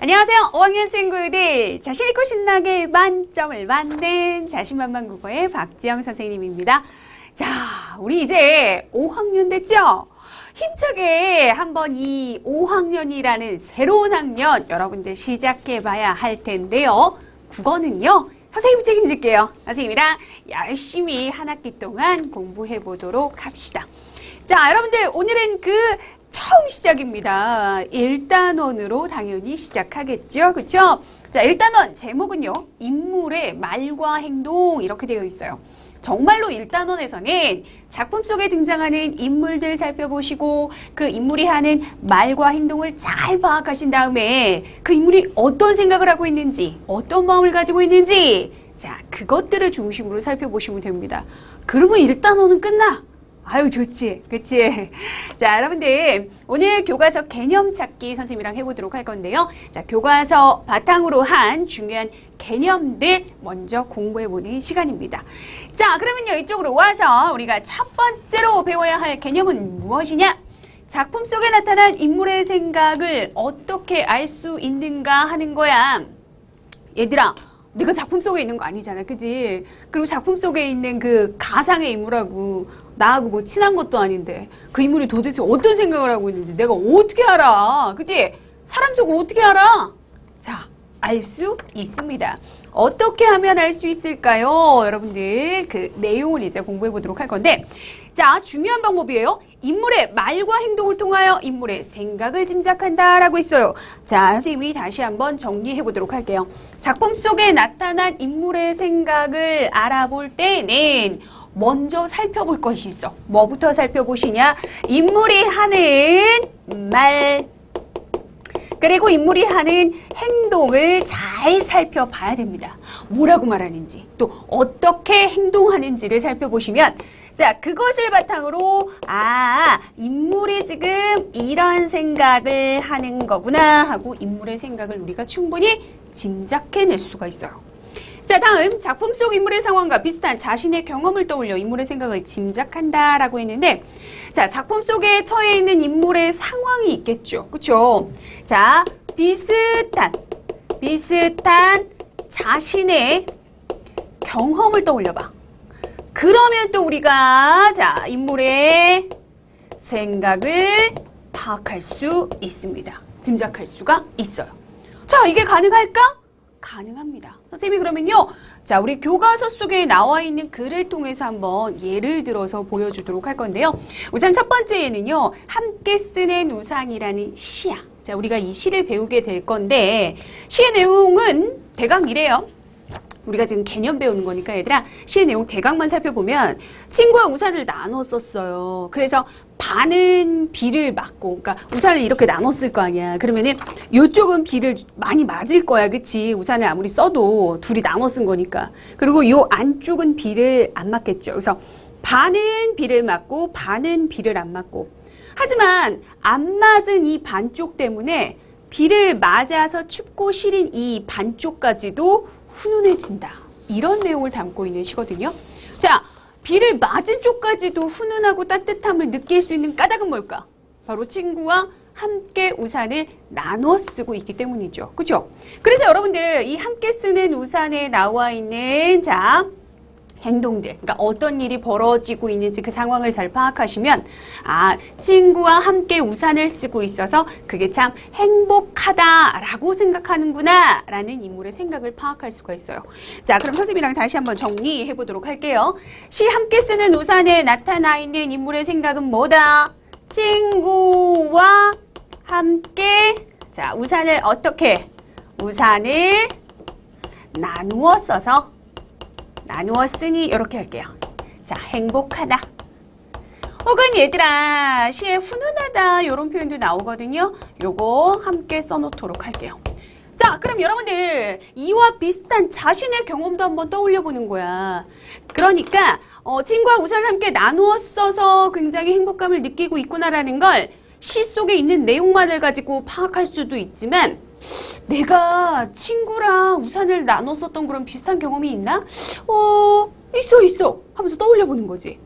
안녕하세요. 5학년 친구들. 자신있고 신나게 만점을 받는 자신만만 국어의 박지영 선생님입니다. 자, 우리 이제 5학년 됐죠? 힘차게 한번 이 5학년이라는 새로운 학년 여러분들 시작해봐야 할 텐데요. 국어는요. 선생님이 책임질게요. 선생님이랑 열심히 한 학기 동안 공부해보도록 합시다. 자, 여러분들 오늘은 처음 시작입니다. 1단원으로 당연히 시작하겠죠. 그쵸? 자, 1단원 제목은요. 인물의 말과 행동 이렇게 되어 있어요. 정말로 1단원에서는 작품 속에 등장하는 인물들 살펴보시고 그 인물이 하는 말과 행동을 잘 파악하신 다음에 그 인물이 어떤 생각을 하고 있는지, 어떤 마음을 가지고 있는지 자, 그것들을 중심으로 살펴보시면 됩니다. 그러면 1단원은 끝나. 아유, 좋지. 그치? 자, 여러분들 오늘 교과서 개념 찾기 선생님이랑 해보도록 할 건데요. 자, 교과서 바탕으로 한 중요한 개념들 먼저 공부해보는 시간입니다. 자, 그러면요. 이쪽으로 와서 우리가 첫 번째로 배워야 할 개념은 무엇이냐? 작품 속에 나타난 인물의 생각을 어떻게 알 수 있는가 하는 거야. 얘들아, 네가 작품 속에 있는 거 아니잖아. 그지? 그리고 작품 속에 있는 그 가상의 인물하고 나하고 뭐 친한 것도 아닌데 그 인물이 도대체 어떤 생각을 하고 있는지 내가 어떻게 알아? 그지? 사람 속을 어떻게 알아? 자, 알 수 있습니다. 어떻게 하면 알 수 있을까요? 여러분들 그 내용을 이제 공부해 보도록 할 건데 자, 중요한 방법이에요. 인물의 말과 행동을 통하여 인물의 생각을 짐작한다 라고 있어요. 자, 선생님이 다시 한번 정리해 보도록 할게요. 작품 속에 나타난 인물의 생각을 알아볼 때는 먼저 살펴볼 것이 있어. 뭐부터 살펴보시냐? 인물이 하는 말 그리고 인물이 하는 행동을 잘 살펴봐야 됩니다. 뭐라고 말하는지 또 어떻게 행동하는지를 살펴보시면 자, 그것을 바탕으로 인물이 지금 이런 생각을 하는 거구나 하고 인물의 생각을 우리가 충분히 짐작해낼 수가 있어요. 자, 다음 작품 속 인물의 상황과 비슷한 자신의 경험을 떠올려 인물의 생각을 짐작한다 라고 했는데 자, 작품 속에 처해 있는 인물의 상황이 있겠죠. 그쵸? 자, 비슷한 자신의 경험을 떠올려봐. 그러면 또 우리가 자, 인물의 생각을 파악할 수 있습니다. 짐작할 수가 있어요. 자, 이게 가능할까? 가능합니다. 선생님이 그러면요. 자, 우리 교과서 속에 나와 있는 글을 통해서 한번 예를 들어서 보여주도록 할 건데요. 우선 첫 번째 예는요. 함께 쓰는 우산이라는 시야. 자, 우리가 이 시를 배우게 될 건데 시의 내용은 대강 이래요. 우리가 지금 개념 배우는 거니까 얘들아 시의 내용 대강만 살펴보면 친구와 우산을 나눠 썼어요. 그래서 반은 비를 맞고 그러니까 우산을 이렇게 나눴을 거 아니야. 그러면은 이쪽은 비를 많이 맞을 거야. 그치? 우산을 아무리 써도 둘이 나눠 쓴 거니까. 그리고 요 안쪽은 비를 안 맞겠죠. 그래서 반은 비를 맞고 반은 비를 안 맞고 하지만 안 맞은 이 반쪽 때문에 비를 맞아서 춥고 시린 이 반쪽까지도 훈훈해진다. 이런 내용을 담고 있는 시거든요. 자, 비를 맞은 쪽까지도 훈훈하고 따뜻함을 느낄 수 있는 까닭은 뭘까? 바로 친구와 함께 우산을 나눠 쓰고 있기 때문이죠. 그렇죠? 그래서 여러분들 이 함께 쓰는 우산에 나와 있는 자, 행동들, 그러니까 어떤 일이 벌어지고 있는지 그 상황을 잘 파악하시면 친구와 함께 우산을 쓰고 있어서 그게 참 행복하다라고 생각하는구나 라는 인물의 생각을 파악할 수가 있어요. 자, 그럼 선생님이랑 다시 한번 정리해 보도록 할게요. 시 함께 쓰는 우산에 나타나 있는 인물의 생각은 뭐다? 친구와 함께 자, 우산을 어떻게? 우산을 나누어 써서 나누어 쓰니 이렇게 할게요. 자, 행복하다. 혹은 얘들아 시에 훈훈하다 이런 표현도 나오거든요. 요거 함께 써놓도록 할게요. 자, 그럼 여러분들 이와 비슷한 자신의 경험도 한번 떠올려 보는 거야. 그러니까 친구와 우산을 함께 나누어 써서 굉장히 행복감을 느끼고 있구나라는 걸 시 속에 있는 내용만을 가지고 파악할 수도 있지만 내가 친구랑 우산을 나눠 썼던 그런 비슷한 경험이 있나? 있어 하면서 떠올려 보는 거지.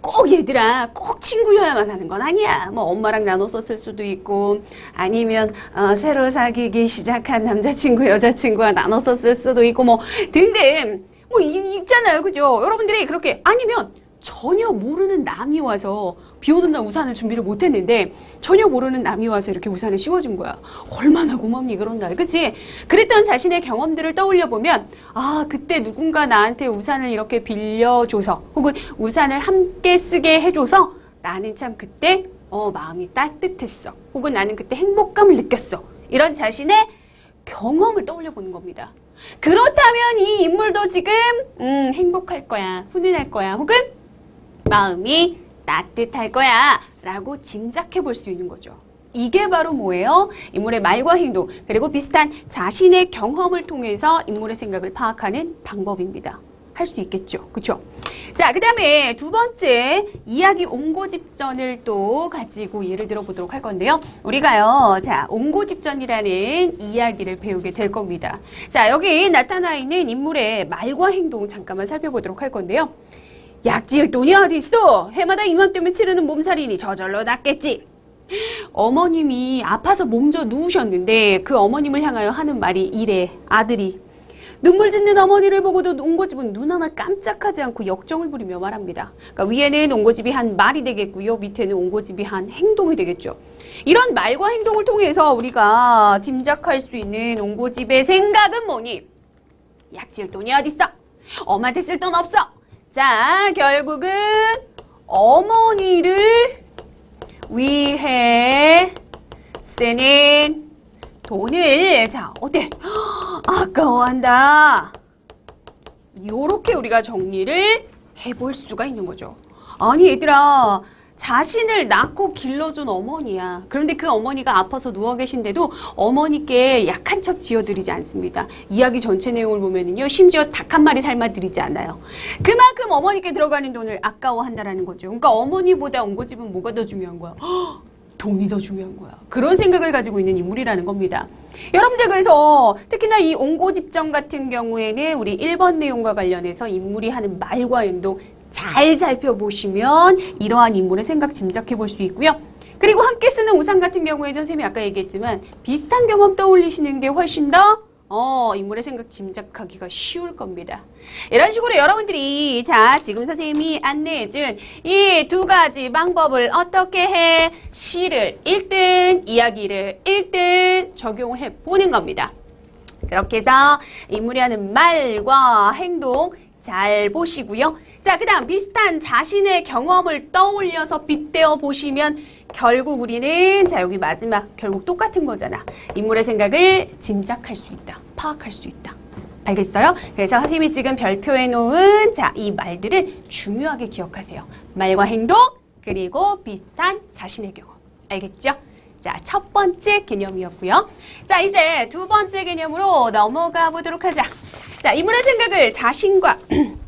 꼭 얘들아, 꼭 친구여야만 하는 건 아니야. 뭐 엄마랑 나눠 썼을 수도 있고, 아니면 새로 사귀기 시작한 남자친구, 여자친구와 나눠 썼을 수도 있고, 뭐 등등 뭐 있잖아요, 그죠? 여러분들이 그렇게, 아니면 전혀 모르는 남이 와서 비 오는 날 우산을 준비를 못했는데 전혀 모르는 남이 와서 이렇게 우산을 씌워준 거야. 얼마나 고맙니 그런 날, 그치? 그랬던 자신의 경험들을 떠올려 보면, 아, 그때 누군가 나한테 우산을 이렇게 빌려줘서 혹은 우산을 함께 쓰게 해줘서 나는 참 그때 마음이 따뜻했어. 혹은 나는 그때 행복감을 느꼈어. 이런 자신의 경험을 떠올려 보는 겁니다. 그렇다면 이 인물도 지금 행복할 거야, 훈훈할 거야, 혹은 마음이 따뜻할 거야 라고 짐작해 볼 수 있는 거죠. 이게 바로 뭐예요? 인물의 말과 행동, 그리고 비슷한 자신의 경험을 통해서 인물의 생각을 파악하는 방법입니다. 할 수 있겠죠, 그쵸? 자, 그 다음에 두 번째, 이야기 옹고집전을 또 가지고 예를 들어 보도록 할 건데요. 우리가요, 자, 옹고집전이라는 이야기를 배우게 될 겁니다. 자, 여기 나타나 있는 인물의 말과 행동 잠깐만 살펴보도록 할 건데요. 약지을 돈이 어디 있어? 해마다 이맘때면 치르는 몸살이니 저절로 낫겠지. 어머님이 아파서 몸져 누우셨는데 그 어머님을 향하여 하는 말이 이래. 아들이 눈물 짓는 어머니를 보고도 옹고집은 눈 하나 깜짝하지 않고 역정을 부리며 말합니다. 그러니까 위에는 옹고집이 한 말이 되겠고요. 밑에는 옹고집이 한 행동이 되겠죠. 이런 말과 행동을 통해서 우리가 짐작할 수 있는 옹고집의 생각은 뭐니? 약지을 돈이 어딨어? 엄마한테 쓸 돈 없어. 자, 결국은 어머니를 위해 쓰는 돈을, 자, 어때? 아까워한다. 요렇게 우리가 정리를 해볼 수가 있는 거죠. 아니, 얘들아, 자신을 낳고 길러준 어머니야. 그런데 그 어머니가 아파서 누워 계신데도 어머니께 약한 척 지어드리지 않습니다. 이야기 전체 내용을 보면은요, 심지어 닭 한 마리 삶아드리지 않아요. 그만큼 어머니께 들어가는 돈을 아까워한다라는 거죠. 그러니까 어머니보다 옹고집은 뭐가 더 중요한 거야? 돈이 더 중요한 거야. 그런 생각을 가지고 있는 인물이라는 겁니다. 여러분들, 그래서 특히나 이 옹고집전 같은 경우에는 우리 1번 내용과 관련해서 인물이 하는 말과 행동 잘 살펴보시면 이러한 인물의 생각 짐작해 볼 수 있고요. 그리고 함께 쓰는 우산 같은 경우에도 선생님이 아까 얘기했지만 비슷한 경험 떠올리시는 게 훨씬 더 인물의 생각 짐작하기가 쉬울 겁니다. 이런 식으로 여러분들이, 자, 지금 선생님이 안내해준 이 두 가지 방법을 어떻게 해? 시를 1등, 이야기를 1등 적용을 해보는 겁니다. 그렇게 해서 인물이 하는 말과 행동 잘 보시고요. 자, 그 다음 비슷한 자신의 경험을 떠올려서 빗대어 보시면 결국 우리는, 자, 여기 마지막 결국 똑같은 거잖아. 인물의 생각을 짐작할 수 있다. 파악할 수 있다. 알겠어요? 그래서 선생님이 지금 별표해 놓은, 자, 이 말들을 중요하게 기억하세요. 말과 행동, 그리고 비슷한 자신의 경험. 알겠죠? 자, 첫 번째 개념이었고요. 자, 이제 두 번째 개념으로 넘어가 보도록 하자. 자, 인물의 생각을 자신과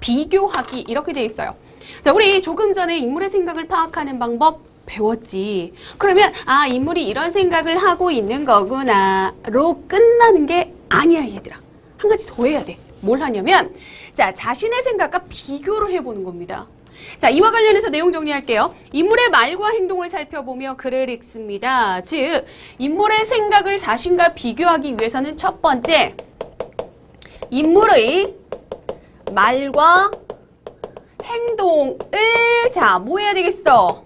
비교하기, 이렇게 돼 있어요. 자, 우리 조금 전에 인물의 생각을 파악하는 방법 배웠지. 그러면 아, 인물이 이런 생각을 하고 있는 거구나로 끝나는 게 아니야, 얘들아. 한 가지 더 해야 돼. 뭘 하냐면, 자, 자신의 생각과 비교를 해보는 겁니다. 자, 이와 관련해서 내용 정리할게요. 인물의 말과 행동을 살펴보며 글을 읽습니다. 즉, 인물의 생각을 자신과 비교하기 위해서는 첫 번째, 인물의 말과 행동을, 자, 뭐 해야 되겠어?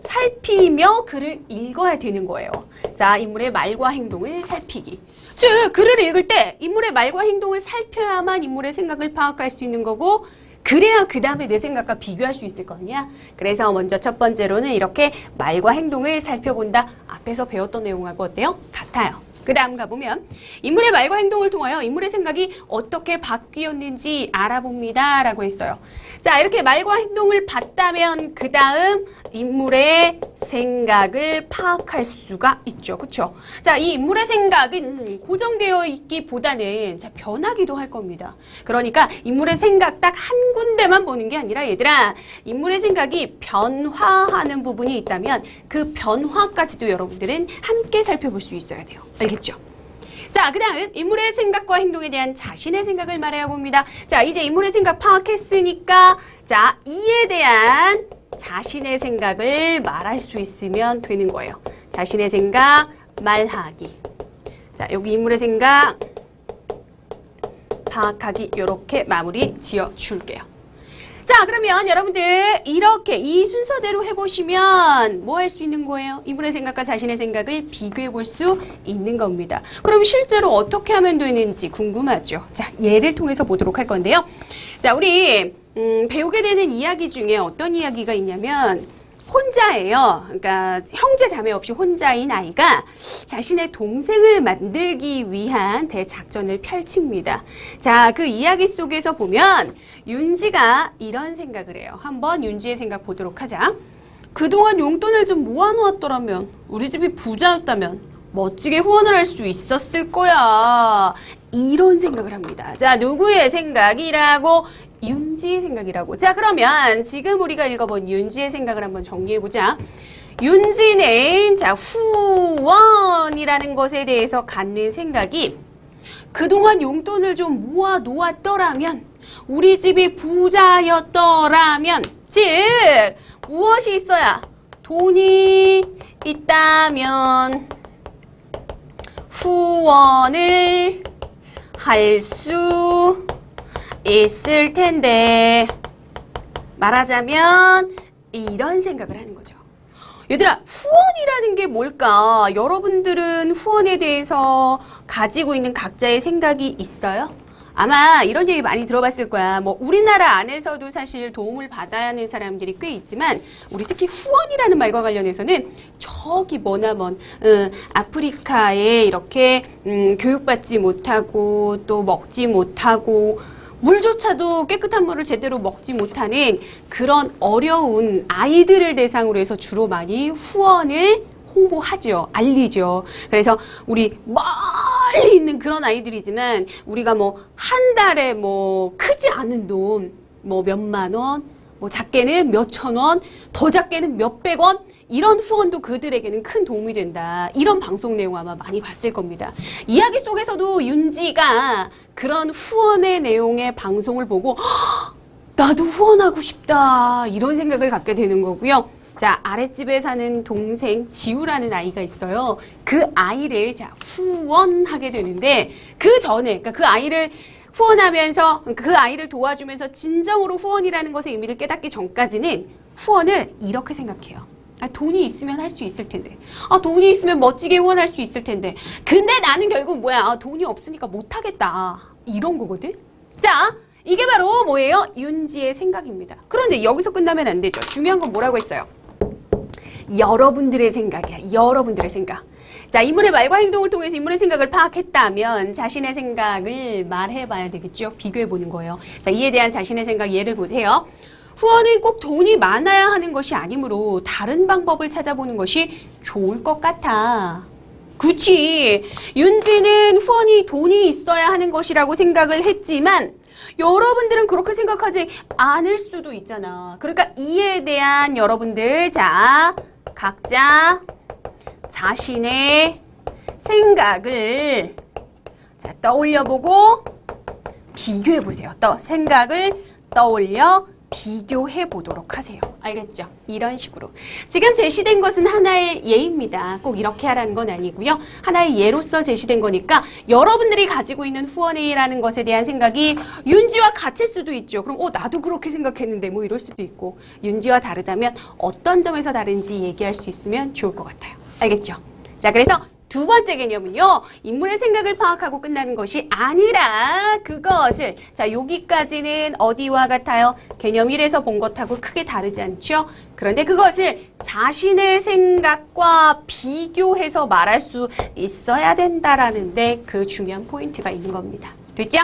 살피며 글을 읽어야 되는 거예요. 자, 인물의 말과 행동을 살피기. 즉, 글을 읽을 때 인물의 말과 행동을 살펴야만 인물의 생각을 파악할 수 있는 거고, 그래야 그 다음에 내 생각과 비교할 수 있을 거 아니야? 그래서 먼저 첫 번째로는 이렇게 말과 행동을 살펴본다. 앞에서 배웠던 내용하고 어때요? 같아요. 그 다음 가보면 인물의 말과 행동을 통하여 인물의 생각이 어떻게 바뀌었는지 알아봅니다 라고 했어요. 자, 이렇게 말과 행동을 봤다면 그 다음 인물의 생각을 파악할 수가 있죠. 그쵸? 자, 이 인물의 생각은 고정되어 있기보다는 자, 변하기도 할 겁니다. 그러니까 인물의 생각 딱 한 군데만 보는 게 아니라, 얘들아, 인물의 생각이 변화하는 부분이 있다면 그 변화까지도 여러분들은 함께 살펴볼 수 있어야 돼요. 알겠죠? 자, 그 다음 인물의 생각과 행동에 대한 자신의 생각을 말해야 봅니다. 자, 이제 인물의 생각 파악했으니까, 자, 이에 대한 자신의 생각을 말할 수 있으면 되는 거예요. 자신의 생각 말하기. 자, 여기 인물의 생각 파악하기 이렇게 마무리 지어줄게요. 자, 그러면 여러분들 이렇게 이 순서대로 해보시면 뭐 할 수 있는 거예요? 인물의 생각과 자신의 생각을 비교해 볼 수 있는 겁니다. 그럼 실제로 어떻게 하면 되는지 궁금하죠? 자, 예를 통해서 보도록 할 건데요. 자, 우리 배우게 되는 이야기 중에 어떤 이야기가 있냐면 혼자예요. 그러니까 형제 자매 없이 혼자인 아이가 자신의 동생을 만들기 위한 대작전을 펼칩니다. 자, 그 이야기 속에서 보면 윤지가 이런 생각을 해요. 한번 윤지의 생각 보도록 하자. 그동안 용돈을 좀 모아놓았더라면, 우리 집이 부자였다면 멋지게 후원을 할 수 있었을 거야. 이런 생각을 합니다. 자, 누구의 생각이라고? 윤지의 생각이라고. 자, 그러면 지금 우리가 읽어본 윤지의 생각을 한번 정리해보자. 윤지는 자, 후원이라는 것에 대해서 갖는 생각이 그동안 용돈을 좀 모아 놓았더라면, 우리 집이 부자였더라면, 즉 무엇이 있어야? 돈이 있다면 후원을 할 수 있을 텐데, 말하자면 이런 생각을 하는 거죠. 얘들아, 후원이라는 게 뭘까? 여러분들은 후원에 대해서 가지고 있는 각자의 생각이 있어요? 아마 이런 얘기 많이 들어봤을 거야. 뭐 우리나라 안에서도 사실 도움을 받아야 하는 사람들이 꽤 있지만, 우리 특히 후원이라는 말과 관련해서는 저기 머나먼 아프리카에 이렇게 교육받지 못하고 또 먹지 못하고 물조차도 깨끗한 물을 제대로 먹지 못하는 그런 어려운 아이들을 대상으로 해서 주로 많이 후원을 홍보하죠. 알리죠. 그래서 우리 멀리 있는 그런 아이들이지만 우리가 뭐 한 달에 뭐 크지 않은 돈, 뭐 몇만 원, 뭐 작게는 몇천 원, 더 작게는 몇백 원, 이런 후원도 그들에게는 큰 도움이 된다. 이런 방송 내용 아마 많이 봤을 겁니다. 이야기 속에서도 윤지가 그런 후원의 내용의 방송을 보고 나도 후원하고 싶다. 이런 생각을 갖게 되는 거고요. 자, 아랫집에 사는 동생 지우라는 아이가 있어요. 그 아이를 자, 후원하게 되는데 그 전에, 그러니까 그 아이를 후원하면서 그 아이를 도와주면서 진정으로 후원이라는 것의 의미를 깨닫기 전까지는 후원을 이렇게 생각해요. 아, 돈이 있으면 할 수 있을 텐데. 아, 돈이 있으면 멋지게 후원할 수 있을 텐데. 근데 나는 결국 뭐야? 아, 돈이 없으니까 못하겠다. 이런 거거든. 자, 이게 바로 뭐예요? 윤지의 생각입니다. 그런데 여기서 끝나면 안 되죠. 중요한 건 뭐라고 했어요? 여러분들의 생각이야. 여러분들의 생각. 자, 인물의 말과 행동을 통해서 인물의 생각을 파악했다면 자신의 생각을 말해봐야 되겠죠. 비교해보는 거예요. 자, 이에 대한 자신의 생각 예를 보세요. 후원은 꼭 돈이 많아야 하는 것이 아니므로 다른 방법을 찾아보는 것이 좋을 것 같아. 그치. 윤지는 후원이 돈이 있어야 하는 것이라고 생각을 했지만 여러분들은 그렇게 생각하지 않을 수도 있잖아. 그러니까 이에 대한 여러분들, 자, 각자 자신의 생각을 자, 떠올려보고 비교해보세요. 생각을 떠올려 비교해 보도록 하세요. 알겠죠? 이런 식으로. 지금 제시된 것은 하나의 예입니다. 꼭 이렇게 하라는 건 아니고요. 하나의 예로서 제시된 거니까 여러분들이 가지고 있는 후원이라는 것에 대한 생각이 윤지와 같을 수도 있죠. 그럼 나도 그렇게 생각했는데 뭐 이럴 수도 있고, 윤지와 다르다면 어떤 점에서 다른지 얘기할 수 있으면 좋을 것 같아요. 알겠죠? 자, 그래서 두 번째 개념은요, 인물의 생각을 파악하고 끝나는 것이 아니라 그것을, 자, 여기까지는 어디와 같아요? 개념 1에서 본 것하고 크게 다르지 않죠? 그런데 그것을 자신의 생각과 비교해서 말할 수 있어야 된다라는데 그 중요한 포인트가 있는 겁니다. 됐죠?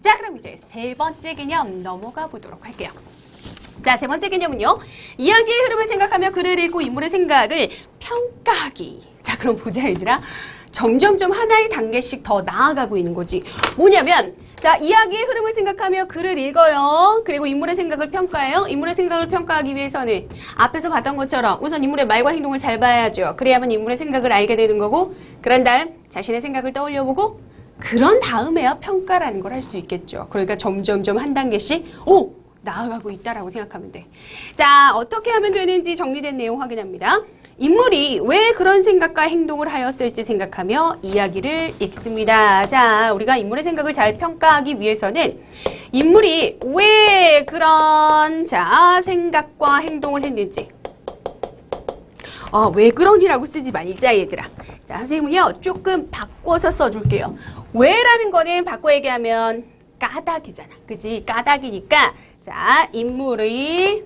자, 그럼 이제 세 번째 개념 넘어가 보도록 할게요. 자, 세 번째 개념은요, 이야기의 흐름을 생각하며 글을 읽고 인물의 생각을 평가하기. 자, 그럼 보자, 얘들아. 점점점 하나의 단계씩 더 나아가고 있는 거지. 뭐냐면, 자, 이야기의 흐름을 생각하며 글을 읽어요. 그리고 인물의 생각을 평가해요. 인물의 생각을 평가하기 위해서는 앞에서 봤던 것처럼 우선 인물의 말과 행동을 잘 봐야죠. 그래야만 인물의 생각을 알게 되는 거고, 그런 다음 자신의 생각을 떠올려보고, 그런 다음에야 평가라는 걸 할 수 있겠죠. 그러니까 점점점 한 단계씩, 나아가고 있다라고 생각하면 돼. 자, 어떻게 하면 되는지 정리된 내용 확인합니다. 인물이 왜 그런 생각과 행동을 하였을지 생각하며 이야기를 읽습니다. 자, 우리가 인물의 생각을 잘 평가하기 위해서는 인물이 왜 그런 생각과 행동을 했는지 왜 그러니라고 쓰지 말자 얘들아. 자, 선생님은요 조금 바꿔서 써줄게요. 왜라는 거는 바꿔 얘기하면 까닭이잖아. 그지? 까닭이니까 자, 인물의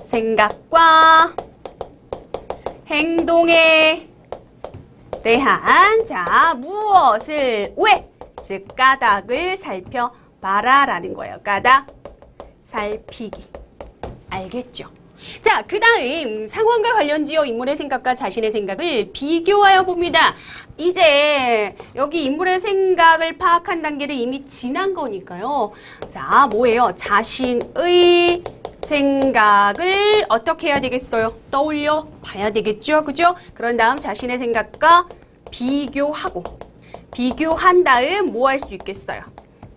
생각과 행동에 대한 무엇을 왜? 즉 까닭을 살펴봐라라는 거예요. 까닭 살피기. 알겠죠? 자, 그 다음 상황과 관련지어 인물의 생각과 자신의 생각을 비교하여 봅니다. 이제 여기 인물의 생각을 파악한 단계를 이미 지난 거니까요. 자, 뭐예요? 자신의 생각을 어떻게 해야 되겠어요? 떠올려 봐야 되겠죠? 그죠? 그런 다음 자신의 생각과 비교하고 비교한 다음 뭐 할 수 있겠어요?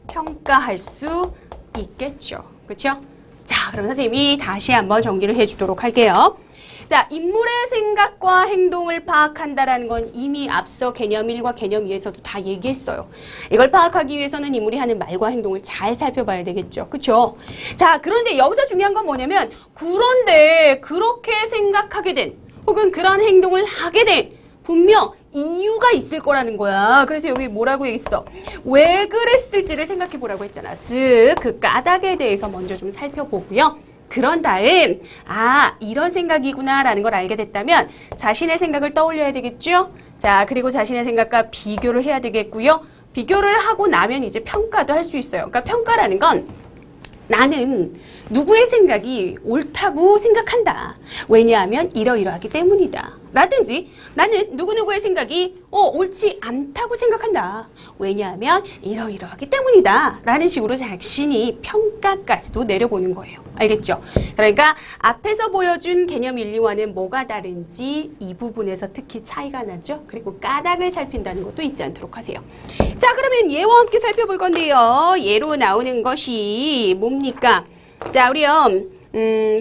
평가할 수 있겠죠. 그렇죠? 자, 그럼 선생님이 다시 한번 정리를 해주도록 할게요. 자, 인물의 생각과 행동을 파악한다라는 건 이미 앞서 개념 1과 개념 2에서도 다 얘기했어요. 이걸 파악하기 위해서는 인물이 하는 말과 행동을 잘 살펴봐야 되겠죠. 그쵸? 자, 그런데 여기서 중요한 건 뭐냐면 그런데 그렇게 생각하게 된 혹은 그런 행동을 하게 된 분명 이유가 있을 거라는 거야. 그래서 여기 뭐라고 얘기했어? 왜 그랬을지를 생각해 보라고 했잖아. 즉, 그 까닭에 대해서 먼저 좀 살펴보고요. 그런 다음 이런 생각이구나 라는 걸 알게 됐다면 자신의 생각을 떠올려야 되겠죠? 자, 그리고 자신의 생각과 비교를 해야 되겠고요. 비교를 하고 나면 이제 평가도 할 수 있어요. 그러니까 평가라는 건 나는 누구의 생각이 옳다고 생각한다. 왜냐하면 이러이러하기 때문이다. 라든지 나는 누구누구의 생각이 옳지 않다고 생각한다. 왜냐하면 이러이러하기 때문이다. 라는 식으로 자신이 평가까지도 내려보는 거예요. 알겠죠? 그러니까 앞에서 보여준 개념 1, 2와는 뭐가 다른지 이 부분에서 특히 차이가 나죠. 그리고 까닭을 살핀다는 것도 잊지 않도록 하세요. 자, 그러면 예와 함께 살펴볼 건데요. 예로 나오는 것이 뭡니까? 자, 우리요.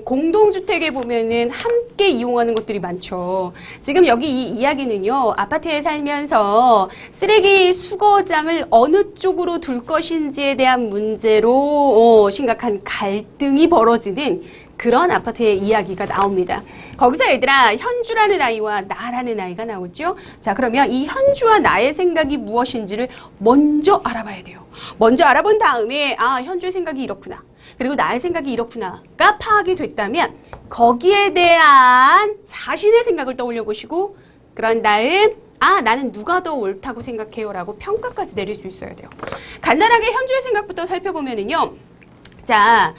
공동주택에 보면은 함께 이용하는 것들이 많죠. 지금 여기 이 이야기는요, 아파트에 살면서 쓰레기 수거장을 어느 쪽으로 둘 것인지에 대한 문제로 심각한 갈등이 벌어지는 그런 아파트의 이야기가 나옵니다. 거기서 얘들아, 현주라는 아이와 나라는 아이가 나오죠. 자, 그러면 이 현주와 나의 생각이 무엇인지를 먼저 알아봐야 돼요. 먼저 알아본 다음에 현주의 생각이 이렇구나. 그리고 나의 생각이 이렇구나가 파악이 됐다면 거기에 대한 자신의 생각을 떠올려 보시고 그런 다음 나는 누가 더 옳다고 생각해요 라고 평가까지 내릴 수 있어야 돼요. 간단하게 현주의 생각부터 살펴보면은요. 자,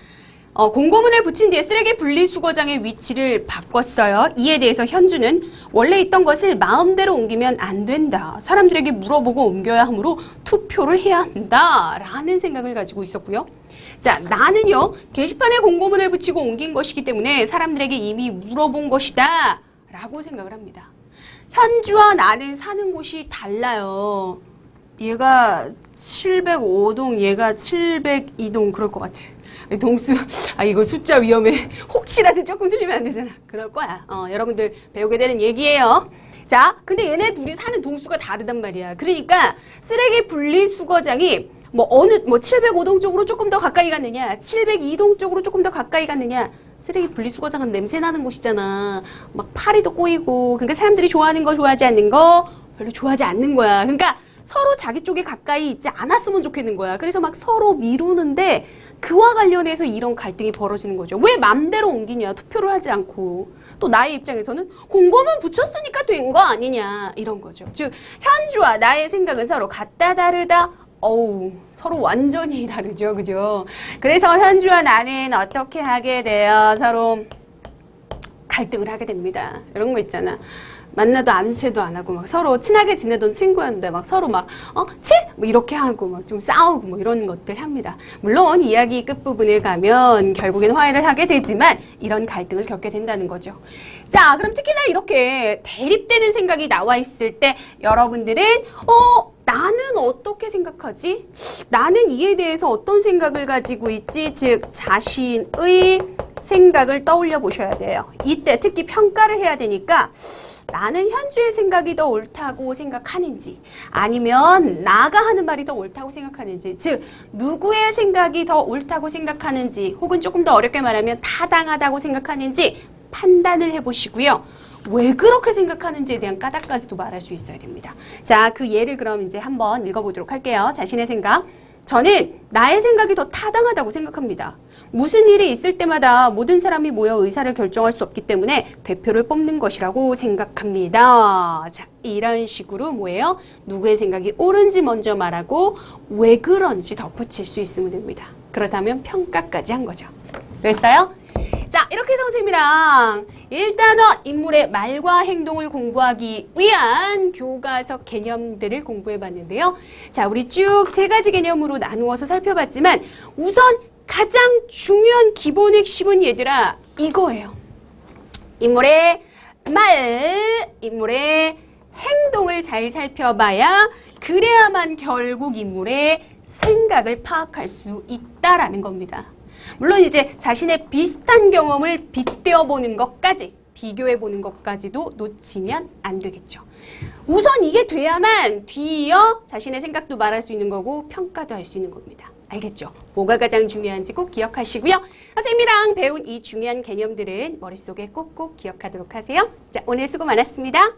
공고문을 붙인 뒤에 쓰레기 분리수거장의 위치를 바꿨어요. 이에 대해서 현주는 원래 있던 것을 마음대로 옮기면 안 된다. 사람들에게 물어보고 옮겨야 하므로 투표를 해야 한다. 라는 생각을 가지고 있었고요. 자, 나는요. 게시판에 공고문을 붙이고 옮긴 것이기 때문에 사람들에게 이미 물어본 것이다. 라고 생각을 합니다. 현주와 나는 사는 곳이 달라요. 얘가 705동, 얘가 702동 그럴 것 같아. 동수, 이거 숫자 위험해. 혹시라도 조금 틀리면 안 되잖아. 그럴 거야. 여러분들 배우게 되는 얘기예요. 자, 근데 얘네 둘이 사는 동수가 다르단 말이야. 그러니까 쓰레기 분리수거장이 705동 쪽으로 조금 더 가까이 갔느냐, 702동 쪽으로 조금 더 가까이 갔느냐. 쓰레기 분리수거장은 냄새 나는 곳이잖아. 막 파리도 꼬이고. 그러니까 사람들이 좋아하는 거, 좋아하지 않는 거 별로 좋아하지 않는 거야. 그러니까 서로 자기 쪽에 가까이 있지 않았으면 좋겠는 거야. 그래서 막 서로 미루는데 그와 관련해서 이런 갈등이 벌어지는 거죠. 왜 맘대로 옮기냐, 투표를 하지 않고. 또 나의 입장에서는 공고문 붙였으니까 된 거 아니냐, 이런 거죠. 즉 현주와 나의 생각은 서로 같다 다르다. 서로 완전히 다르죠. 그죠? 그래서 현주와 나는 어떻게 하게 돼요? 서로 갈등을 하게 됩니다. 이런 거 있잖아. 만나도 암체도 안 하고 막 서로 친하게 지내던 친구였는데 막 서로 막 뭐 이렇게 하고 막 좀 싸우고 뭐 이런 것들 합니다. 물론 이야기 끝부분에 가면 결국엔 화해를 하게 되지만 이런 갈등을 겪게 된다는 거죠. 자, 그럼 특히나 이렇게 대립되는 생각이 나와 있을 때 여러분들은 나는 어떻게 생각하지? 나는 이에 대해서 어떤 생각을 가지고 있지? 즉, 자신의 생각을 떠올려 보셔야 돼요. 이때 특히 평가를 해야 되니까 나는 현주의 생각이 더 옳다고 생각하는지 아니면 나가 하는 말이 더 옳다고 생각하는지 즉 누구의 생각이 더 옳다고 생각하는지 혹은 조금 더 어렵게 말하면 타당하다고 생각하는지 판단을 해보시고요. 왜 그렇게 생각하는지에 대한 까닭까지도 말할 수 있어야 됩니다. 자, 그 예를 그럼 이제 한번 읽어보도록 할게요. 자신의 생각. 저는 나의 생각이 더 타당하다고 생각합니다. 무슨 일이 있을 때마다 모든 사람이 모여 의사를 결정할 수 없기 때문에 대표를 뽑는 것이라고 생각합니다. 자, 이런 식으로 뭐예요? 누구의 생각이 옳은지 먼저 말하고 왜 그런지 덧붙일 수 있으면 됩니다. 그렇다면 평가까지 한 거죠. 됐어요? 자, 이렇게 해서 선생님이랑 1단원 인물의 말과 행동을 공부하기 위한 교과서 개념들을 공부해 봤는데요. 자, 우리 쭉 3가지 개념으로 나누어서 살펴봤지만 우선 가장 중요한 기본 핵심은 얘들아 이거예요. 인물의 말, 인물의 행동을 잘 살펴봐야 그래야만 결국 인물의 생각을 파악할 수 있다라는 겁니다. 물론 이제 자신의 비슷한 경험을 빗대어 보는 것까지, 비교해 보는 것까지도 놓치면 안 되겠죠. 우선 이게 돼야만 뒤이어 자신의 생각도 말할 수 있는 거고 평가도 할 수 있는 겁니다. 알겠죠? 뭐가 가장 중요한지 꼭 기억하시고요. 선생님이랑 배운 이 중요한 개념들은 머릿속에 꼭꼭 기억하도록 하세요. 자, 오늘 수고 많았습니다.